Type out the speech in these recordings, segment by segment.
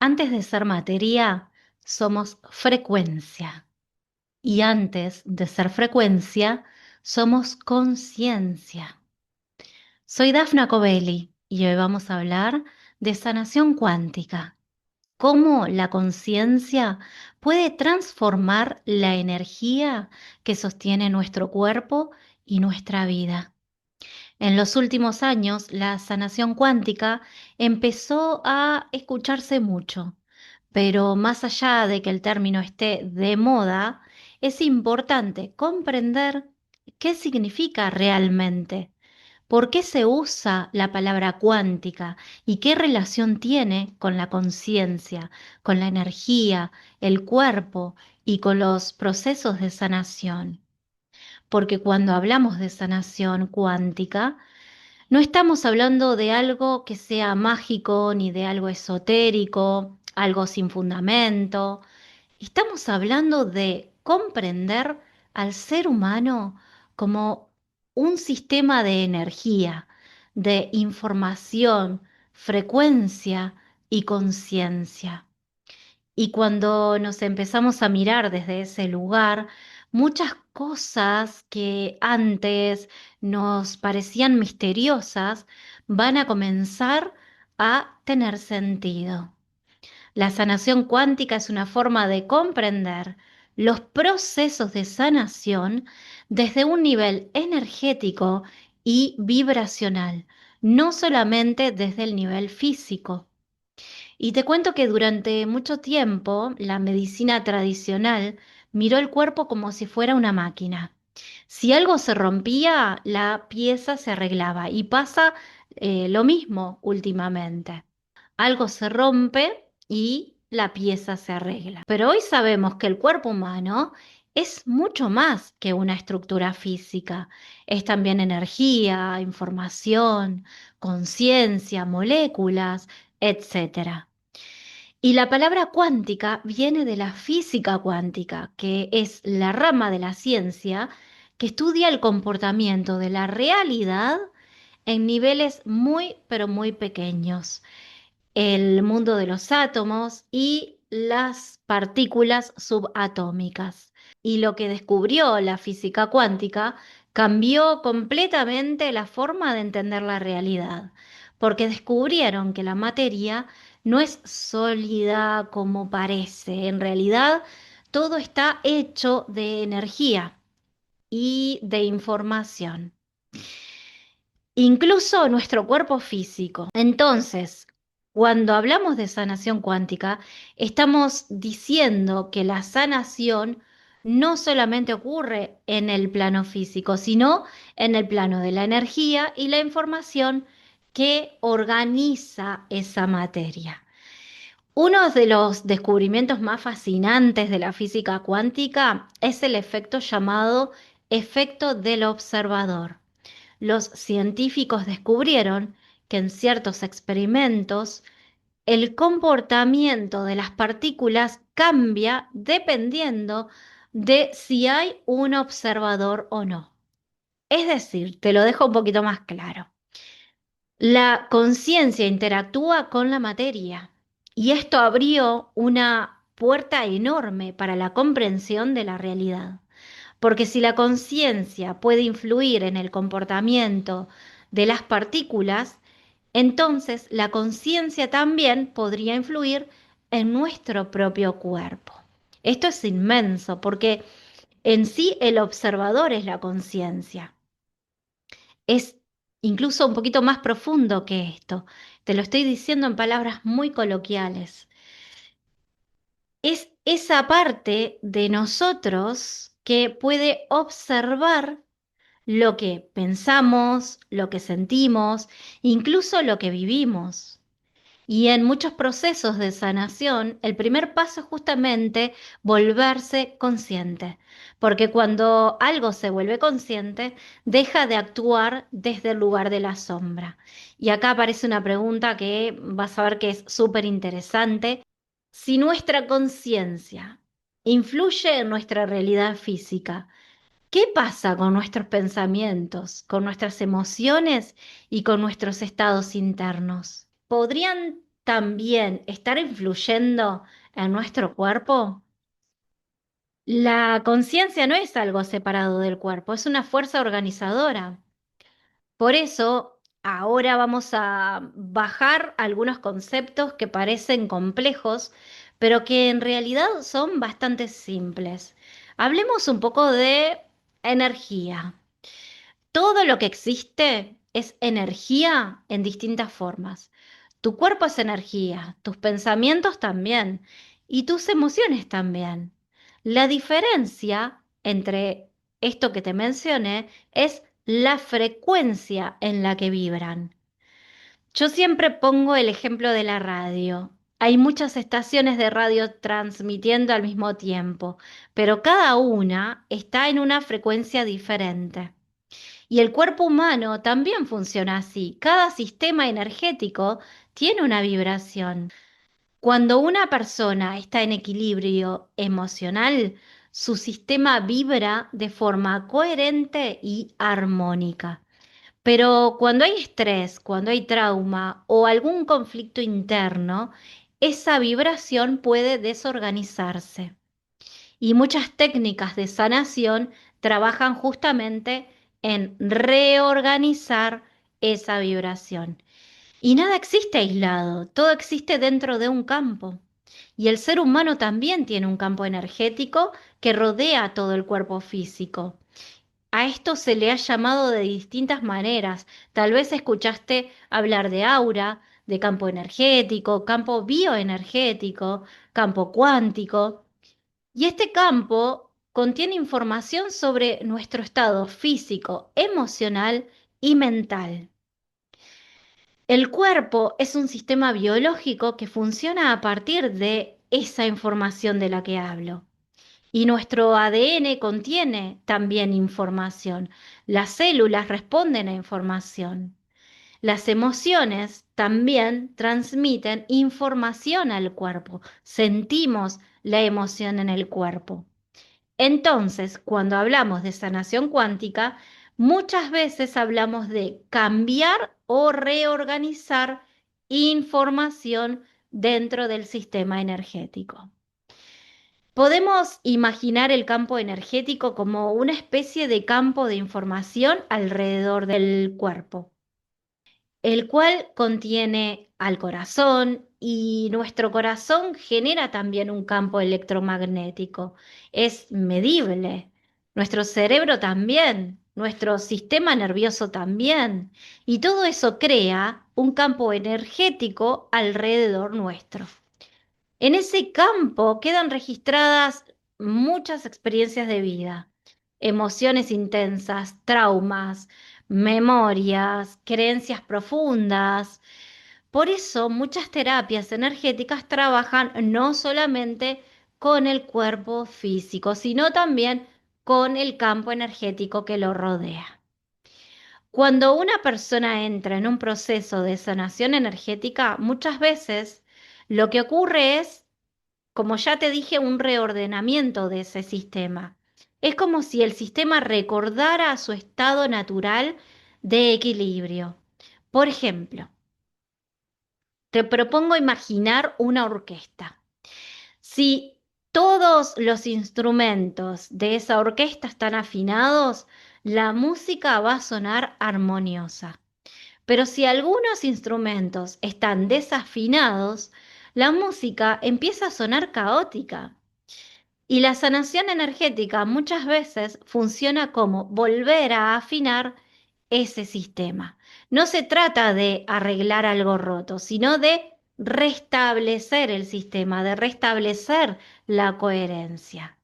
Antes de ser materia, somos frecuencia. Y antes de ser frecuencia, somos conciencia. Soy Dafna Covelli y hoy vamos a hablar de sanación cuántica. Cómo la conciencia puede transformar la energía que sostiene nuestro cuerpo y nuestra vida. En los últimos años, la sanación cuántica empezó a escucharse mucho, pero más allá de que el término esté de moda, es importante comprender qué significa realmente, por qué se usa la palabra cuántica y qué relación tiene con la conciencia, con la energía, el cuerpo y con los procesos de sanación. Porque cuando hablamos de sanación cuántica, no estamos hablando de algo que sea mágico ni de algo esotérico, algo sin fundamento. Estamos hablando de comprender al ser humano como un sistema de energía, de información, frecuencia y conciencia. Y cuando nos empezamos a mirar desde ese lugar, muchas cosas que antes nos parecían misteriosas van a comenzar a tener sentido. La sanación cuántica es una forma de comprender los procesos de sanación desde un nivel energético y vibracional, no solamente desde el nivel físico. Y te cuento que durante mucho tiempo la medicina tradicional miró el cuerpo como si fuera una máquina. Si algo se rompía, la pieza se arreglaba y pasa lo mismo últimamente. Algo se rompe y la pieza se arregla. Pero hoy sabemos que el cuerpo humano es mucho más que una estructura física. Es también energía, información, conciencia, moléculas, etcétera. Y la palabra cuántica viene de la física cuántica, que es la rama de la ciencia que estudia el comportamiento de la realidad en niveles muy, pero muy pequeños. El mundo de los átomos y las partículas subatómicas. Y lo que descubrió la física cuántica cambió completamente la forma de entender la realidad, porque descubrieron que la materia no es sólida como parece. En realidad, todo está hecho de energía y de información, incluso nuestro cuerpo físico. Entonces, cuando hablamos de sanación cuántica, estamos diciendo que la sanación no solamente ocurre en el plano físico, sino en el plano de la energía y la información que organiza esa materia. Uno de los descubrimientos más fascinantes de la física cuántica es el efecto llamado efecto del observador. Los científicos descubrieron que en ciertos experimentos el comportamiento de las partículas cambia dependiendo de si hay un observador o no. Es decir, te lo dejo un poquito más claro. La conciencia interactúa con la materia y esto abrió una puerta enorme para la comprensión de la realidad. Porque si la conciencia puede influir en el comportamiento de las partículas, entonces la conciencia también podría influir en nuestro propio cuerpo. Esto es inmenso porque en sí el observador es la conciencia. Es incluso un poquito más profundo que esto. Te lo estoy diciendo en palabras muy coloquiales. Es esa parte de nosotros que puede observar lo que pensamos, lo que sentimos, incluso lo que vivimos. Y en muchos procesos de sanación, el primer paso es justamente volverse consciente, porque cuando algo se vuelve consciente, deja de actuar desde el lugar de la sombra. Y acá aparece una pregunta que vas a ver que es súper interesante. Si nuestra conciencia influye en nuestra realidad física, ¿qué pasa con nuestros pensamientos, con nuestras emociones y con nuestros estados internos? ¿Podrían también estar influyendo en nuestro cuerpo? La conciencia no es algo separado del cuerpo, es una fuerza organizadora. Por eso, ahora vamos a bajar algunos conceptos que parecen complejos, pero que en realidad son bastante simples. Hablemos un poco de energía. Todo lo que existe es energía en distintas formas. Tu cuerpo es energía, tus pensamientos también y tus emociones también. La diferencia entre esto que te mencioné es la frecuencia en la que vibran. Yo siempre pongo el ejemplo de la radio. Hay muchas estaciones de radio transmitiendo al mismo tiempo, pero cada una está en una frecuencia diferente. Y el cuerpo humano también funciona así. Cada sistema energético tiene una vibración. Cuando una persona está en equilibrio emocional, su sistema vibra de forma coherente y armónica. Pero cuando hay estrés, cuando hay trauma o algún conflicto interno, esa vibración puede desorganizarse. Y muchas técnicas de sanación trabajan justamente en reorganizar esa vibración. Y nada existe aislado, todo existe dentro de un campo. Y el ser humano también tiene un campo energético que rodea todo el cuerpo físico. A esto se le ha llamado de distintas maneras. Tal vez escuchaste hablar de aura, de campo energético, campo bioenergético, campo cuántico. Y este campo contiene información sobre nuestro estado físico, emocional y mental. El cuerpo es un sistema biológico que funciona a partir de esa información de la que hablo. Y nuestro ADN contiene también información. Las células responden a información. Las emociones también transmiten información al cuerpo. Sentimos la emoción en el cuerpo. Entonces, cuando hablamos de sanación cuántica, muchas veces hablamos de cambiar o reorganizar información dentro del sistema energético. Podemos imaginar el campo energético como una especie de campo de información alrededor del cuerpo, el cual contiene al corazón y nuestro corazón genera también un campo electromagnético. Es medible. Nuestro cerebro también, nuestro sistema nervioso también. Y todo eso crea un campo energético alrededor nuestro. En ese campo quedan registradas muchas experiencias de vida, emociones intensas, traumas, memorias, creencias profundas. Por eso muchas terapias energéticas trabajan no solamente con el cuerpo físico, sino también con el campo energético que lo rodea. Cuando una persona entra en un proceso de sanación energética, muchas veces lo que ocurre es, como ya te dije, un reordenamiento de ese sistema. Es como si el sistema recordara su estado natural de equilibrio. Por ejemplo, te propongo imaginar una orquesta. Si todos los instrumentos de esa orquesta están afinados, la música va a sonar armoniosa. Pero si algunos instrumentos están desafinados, la música empieza a sonar caótica. Y la sanación energética muchas veces funciona como volver a afinar ese sistema. No se trata de arreglar algo roto, sino de restablecer el sistema, de restablecer la coherencia.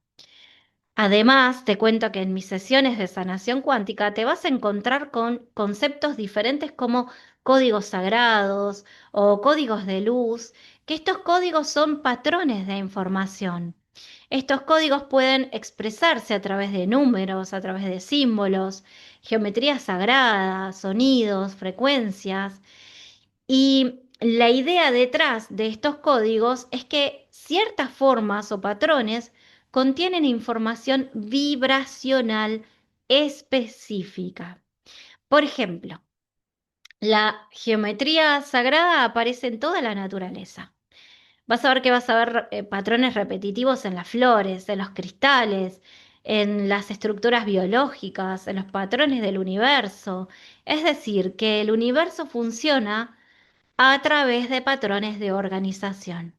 Además, te cuento que en mis sesiones de sanación cuántica te vas a encontrar con conceptos diferentes como códigos sagrados o códigos de luz, que estos códigos son patrones de información. Estos códigos pueden expresarse a través de números, a través de símbolos, geometrías sagradas, sonidos, frecuencias. Y la idea detrás de estos códigos es que ciertas formas o patrones contienen información vibracional específica. Por ejemplo, La geometría sagrada aparece en toda la naturaleza. Vas a ver que vas a ver patrones repetitivos en las flores, en los cristales, en las estructuras biológicas, en los patrones del universo. Es decir, que el universo funciona a través de patrones de organización.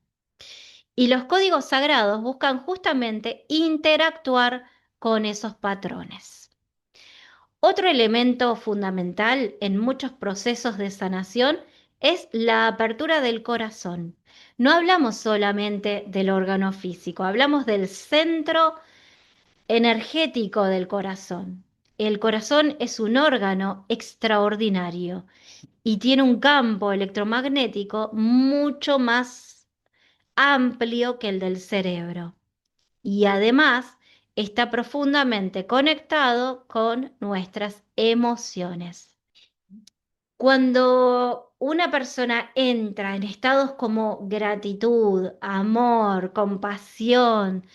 Y los códigos sagrados buscan justamente interactuar con esos patrones. Otro elemento fundamental en muchos procesos de sanación es la apertura del corazón. No hablamos solamente del órgano físico, hablamos del centro energético del corazón. El corazón es un órgano extraordinario y tiene un campo electromagnético mucho más amplio que el del cerebro. Y además está profundamente conectado con nuestras emociones. Cuando una persona entra en estados como gratitud, amor, compasión,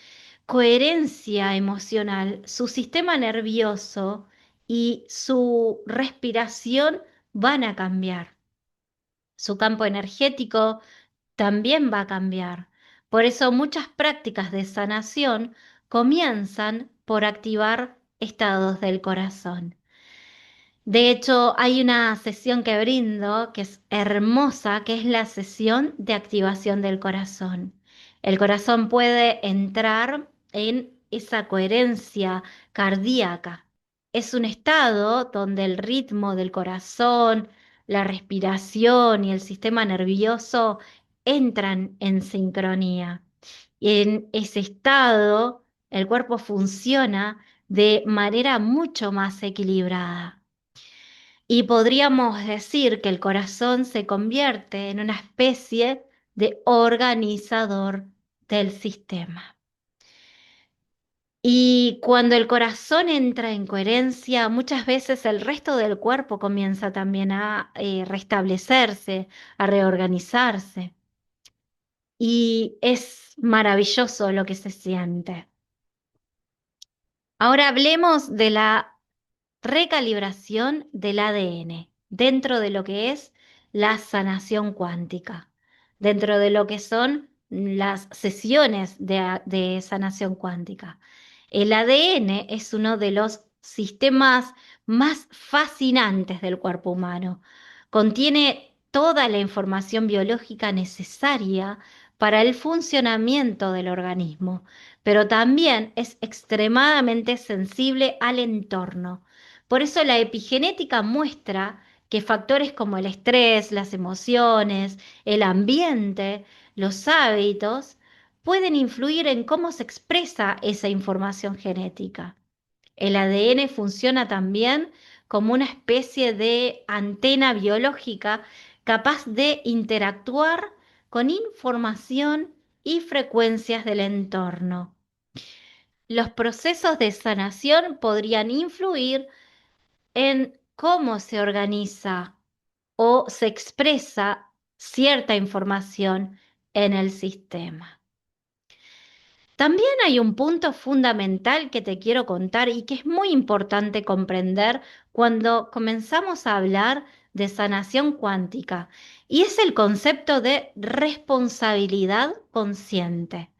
coherencia emocional, su sistema nervioso y su respiración van a cambiar. Su campo energético también va a cambiar. Por eso muchas prácticas de sanación comienzan por activar estados del corazón. De hecho, hay una sesión que brindo que es hermosa, que es la sesión de activación del corazón. El corazón puede entrar en esa coherencia cardíaca. Es un estado donde el ritmo del corazón, la respiración y el sistema nervioso entran en sincronía. Y en ese estado, el cuerpo funciona de manera mucho más equilibrada. Y podríamos decir que el corazón se convierte en una especie de organizador del sistema. Y cuando el corazón entra en coherencia, muchas veces el resto del cuerpo comienza también a restablecerse, a reorganizarse. Y es maravilloso lo que se siente. Ahora hablemos de la recalibración del ADN dentro de lo que es la sanación cuántica, dentro de lo que son las sesiones de sanación cuántica. El ADN es uno de los sistemas más fascinantes del cuerpo humano. Contiene toda la información biológica necesaria para el funcionamiento del organismo, pero también es extremadamente sensible al entorno. Por eso la epigenética muestra que factores como el estrés, las emociones, el ambiente, los hábitos, pueden influir en cómo se expresa esa información genética. El ADN funciona también como una especie de antena biológica capaz de interactuar con información y frecuencias del entorno. Los procesos de sanación podrían influir en cómo se organiza o se expresa cierta información en el sistema. También hay un punto fundamental que te quiero contar y que es muy importante comprender cuando comenzamos a hablar de sanación cuántica, y es el concepto de responsabilidad consciente.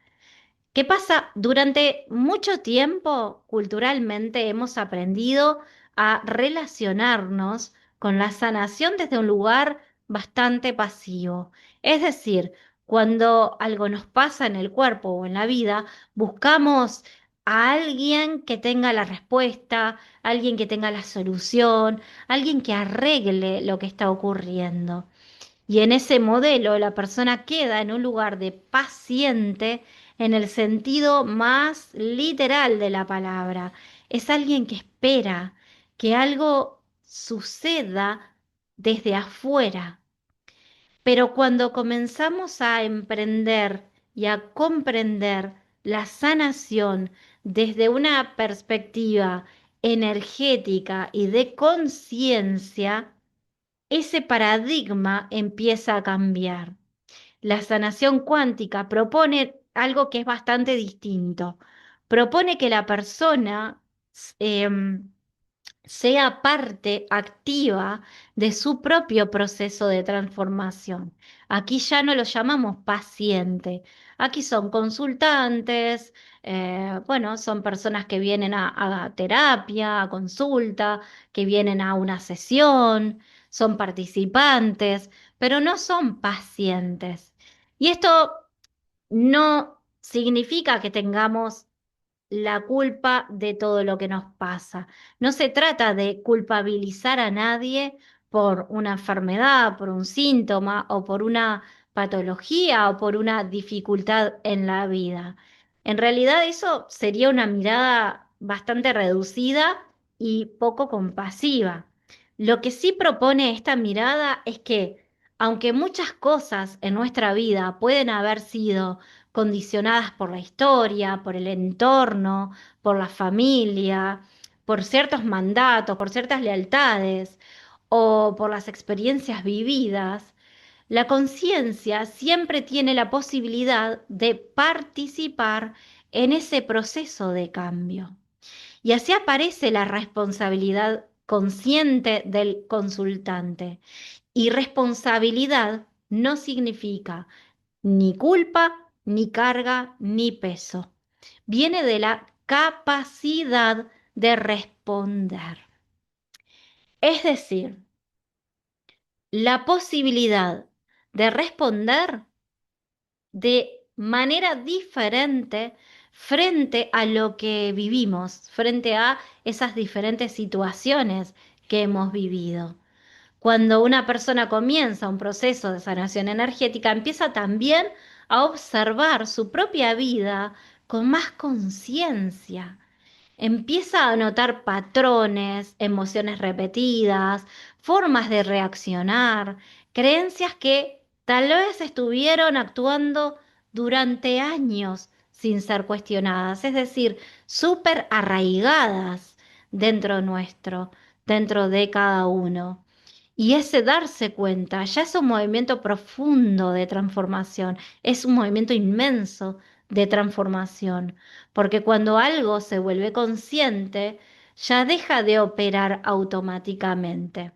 ¿Qué pasa? Durante mucho tiempo, culturalmente, hemos aprendido a relacionarnos con la sanación desde un lugar bastante pasivo. Es decir, cuando algo nos pasa en el cuerpo o en la vida, buscamos a alguien que tenga la respuesta, alguien que tenga la solución, alguien que arregle lo que está ocurriendo. Y en ese modelo la persona queda en un lugar de paciente en el sentido más literal de la palabra. Es alguien que espera que algo suceda desde afuera. Pero cuando comenzamos a emprender y a comprender la sanación desde una perspectiva energética y de conciencia, ese paradigma empieza a cambiar. La sanación cuántica propone algo que es bastante distinto. Propone que la persona em, sea parte activa de su propio proceso de transformación. Aquí ya no lo llamamos paciente, aquí son consultantes, bueno, son personas que vienen a terapia, a consulta, que vienen a una sesión, son participantes, pero no son pacientes. Y esto no significa que tengamos la culpa de todo lo que nos pasa. No se trata de culpabilizar a nadie por una enfermedad, por un síntoma o por una patología o por una dificultad en la vida. En realidad eso sería una mirada bastante reducida y poco compasiva. Lo que sí propone esta mirada es que, aunque muchas cosas en nuestra vida pueden haber sido condicionadas por la historia, por el entorno, por la familia, por ciertos mandatos, por ciertas lealtades o por las experiencias vividas, la conciencia siempre tiene la posibilidad de participar en ese proceso de cambio. Y así aparece la responsabilidad consciente del consultante. Y responsabilidad no significa ni culpa, ni carga, ni peso. Viene de la capacidad de responder. Es decir, la posibilidad de responder de manera diferente frente a lo que vivimos, frente a esas diferentes situaciones que hemos vivido. Cuando una persona comienza un proceso de sanación energética, empieza también a observar su propia vida con más conciencia. Empieza a notar patrones, emociones repetidas, formas de reaccionar, creencias que tal vez estuvieron actuando durante años sin ser cuestionadas, es decir, súper arraigadas dentro nuestro, dentro de cada uno. Y ese darse cuenta ya es un movimiento profundo de transformación, es un movimiento inmenso de transformación, porque cuando algo se vuelve consciente, ya deja de operar automáticamente.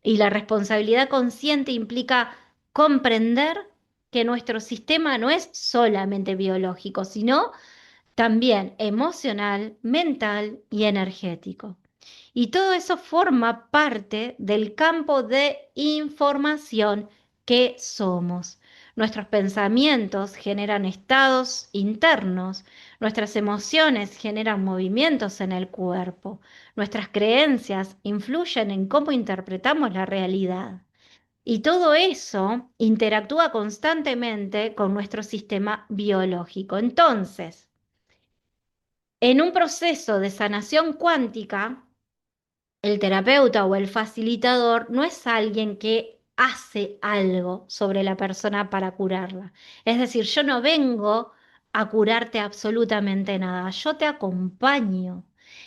Y la responsabilidad consciente implica comprender que nuestro sistema no es solamente biológico, sino también emocional, mental y energético. Y todo eso forma parte del campo de información que somos. Nuestros pensamientos generan estados internos, nuestras emociones generan movimientos en el cuerpo, nuestras creencias influyen en cómo interpretamos la realidad. Y todo eso interactúa constantemente con nuestro sistema biológico. Entonces, en un proceso de sanación cuántica, el terapeuta o el facilitador no es alguien que hace algo sobre la persona para curarla. Es decir, yo no vengo a curarte absolutamente nada, yo te acompaño.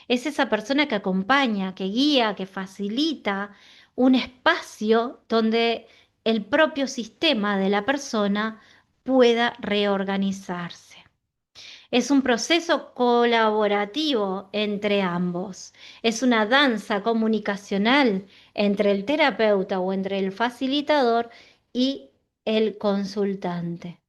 Es esa persona que acompaña, que guía, que facilita un espacio donde el propio sistema de la persona pueda reorganizarse. Es un proceso colaborativo entre ambos. Es una danza comunicacional entre el terapeuta o entre el facilitador y el consultante.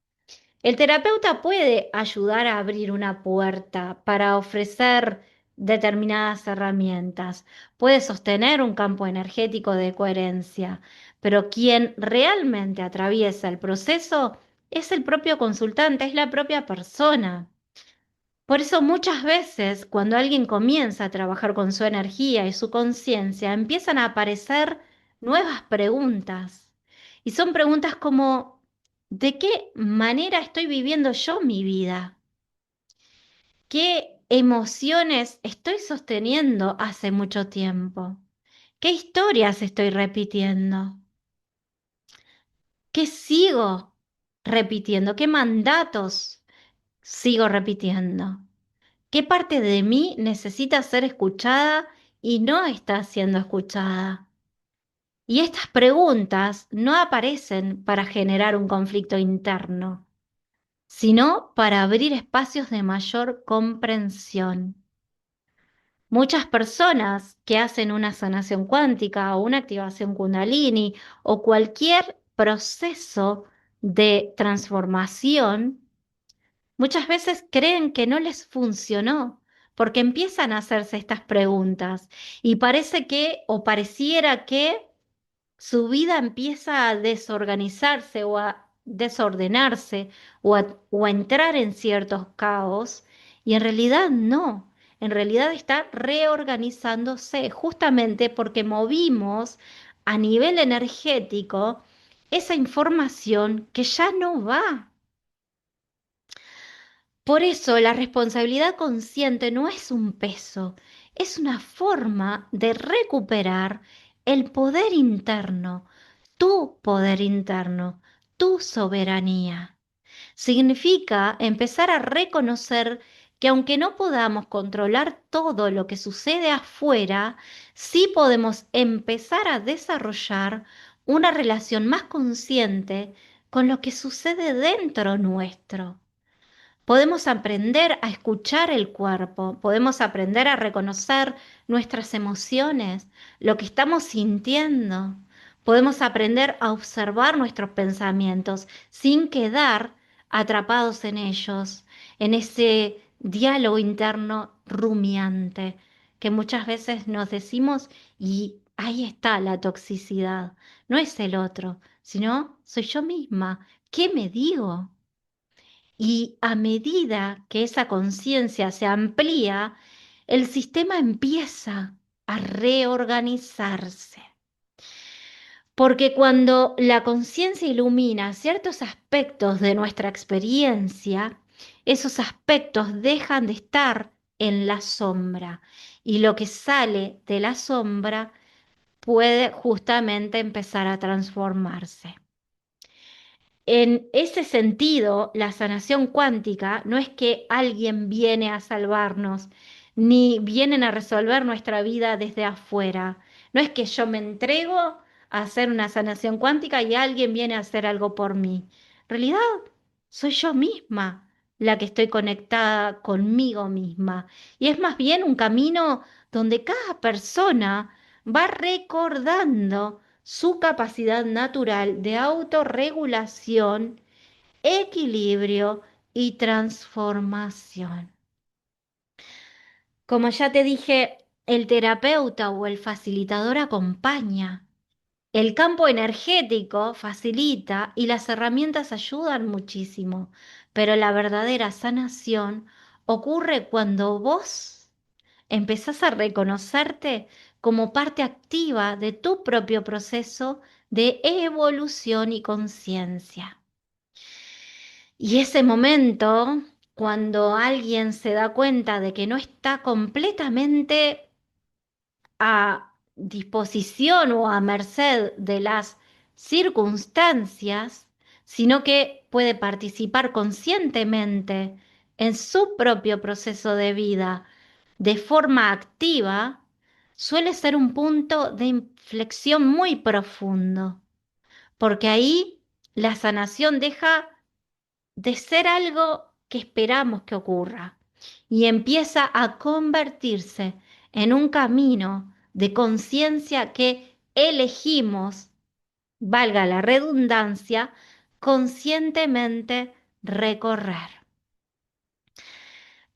El terapeuta puede ayudar a abrir una puerta para ofrecer determinadas herramientas, puede sostener un campo energético de coherencia, pero quien realmente atraviesa el proceso es el propio consultante, es la propia persona. Por eso muchas veces cuando alguien comienza a trabajar con su energía y su conciencia, empiezan a aparecer nuevas preguntas. Y son preguntas como, ¿de qué manera estoy viviendo yo mi vida? ¿Qué emociones estoy sosteniendo hace mucho tiempo? ¿Qué historias estoy repitiendo? ¿Qué sigo repitiendo? ¿Qué mandatos sigo repitiendo? ¿Qué parte de mí necesita ser escuchada y no está siendo escuchada? Y estas preguntas no aparecen para generar un conflicto interno, sino para abrir espacios de mayor comprensión. Muchas personas que hacen una sanación cuántica o una activación kundalini o cualquier proceso de transformación, muchas veces creen que no les funcionó porque empiezan a hacerse estas preguntas y parece que o pareciera que su vida empieza a desorganizarse o a desordenarse o a entrar en ciertos caos y en realidad no, en realidad está reorganizándose justamente porque movimos a nivel energético esa información que ya no va. Por eso la responsabilidad consciente no es un peso, es una forma de recuperar el poder interno, tu poder interno, tu soberanía. Significa empezar a reconocer que aunque no podamos controlar todo lo que sucede afuera, sí podemos empezar a desarrollar una relación más consciente con lo que sucede dentro nuestro. Podemos aprender a escuchar el cuerpo, podemos aprender a reconocer nuestras emociones, lo que estamos sintiendo. Podemos aprender a observar nuestros pensamientos sin quedar atrapados en ellos, en ese diálogo interno rumiante que muchas veces nos decimos y ahí está la toxicidad. No es el otro, sino soy yo misma. ¿Qué me digo? Y a medida que esa conciencia se amplía, el sistema empieza a reorganizarse. Porque cuando la conciencia ilumina ciertos aspectos de nuestra experiencia, esos aspectos dejan de estar en la sombra y lo que sale de la sombra puede justamente empezar a transformarse. En ese sentido, la sanación cuántica no es que alguien viene a salvarnos, ni vienen a resolver nuestra vida desde afuera. No es que yo me entrego a hacer una sanación cuántica y alguien viene a hacer algo por mí. En realidad, soy yo misma la que estoy conectada conmigo misma. Y es más bien un camino donde cada persona va recordando su capacidad natural de autorregulación, equilibrio y transformación. Como ya te dije, el terapeuta o el facilitador acompaña. El campo energético facilita y las herramientas ayudan muchísimo, pero la verdadera sanación ocurre cuando vos empezás a reconocerte como parte activa de tu propio proceso de evolución y conciencia. Y ese momento, cuando alguien se da cuenta de que no está completamente a disposición o a merced de las circunstancias, sino que puede participar conscientemente en su propio proceso de vida de forma activa, suele ser un punto de inflexión muy profundo, porque ahí la sanación deja de ser algo que esperamos que ocurra y empieza a convertirse en un camino de conciencia que elegimos, valga la redundancia, conscientemente recorrer.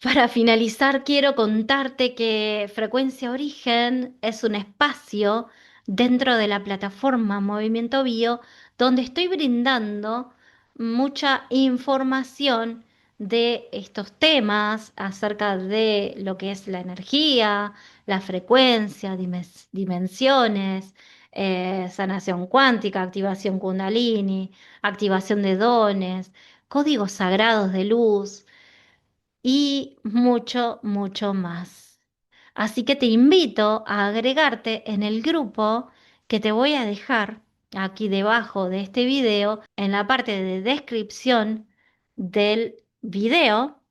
Para finalizar, quiero contarte que Frecuencia Origen es un espacio dentro de la plataforma Movimiento Bio donde estoy brindando mucha información de estos temas acerca de lo que es la energía, la frecuencia, dimensiones, sanación cuántica, activación kundalini, activación de dones, códigos sagrados de luz y mucho, mucho más. Así que te invito a agregarte en el grupo que te voy a dejar aquí debajo de este video, en la parte de descripción del video,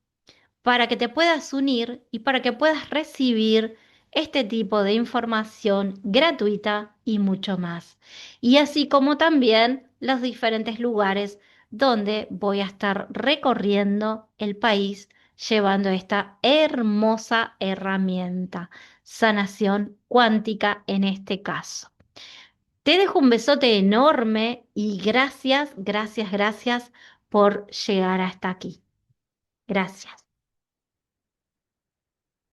para que te puedas unir y para que puedas recibir este tipo de información gratuita y mucho más. Y así como también los diferentes lugares donde voy a estar recorriendo el país llevando esta hermosa herramienta, sanación cuántica en este caso. Te dejo un besote enorme y gracias, gracias, gracias por llegar hasta aquí. Gracias.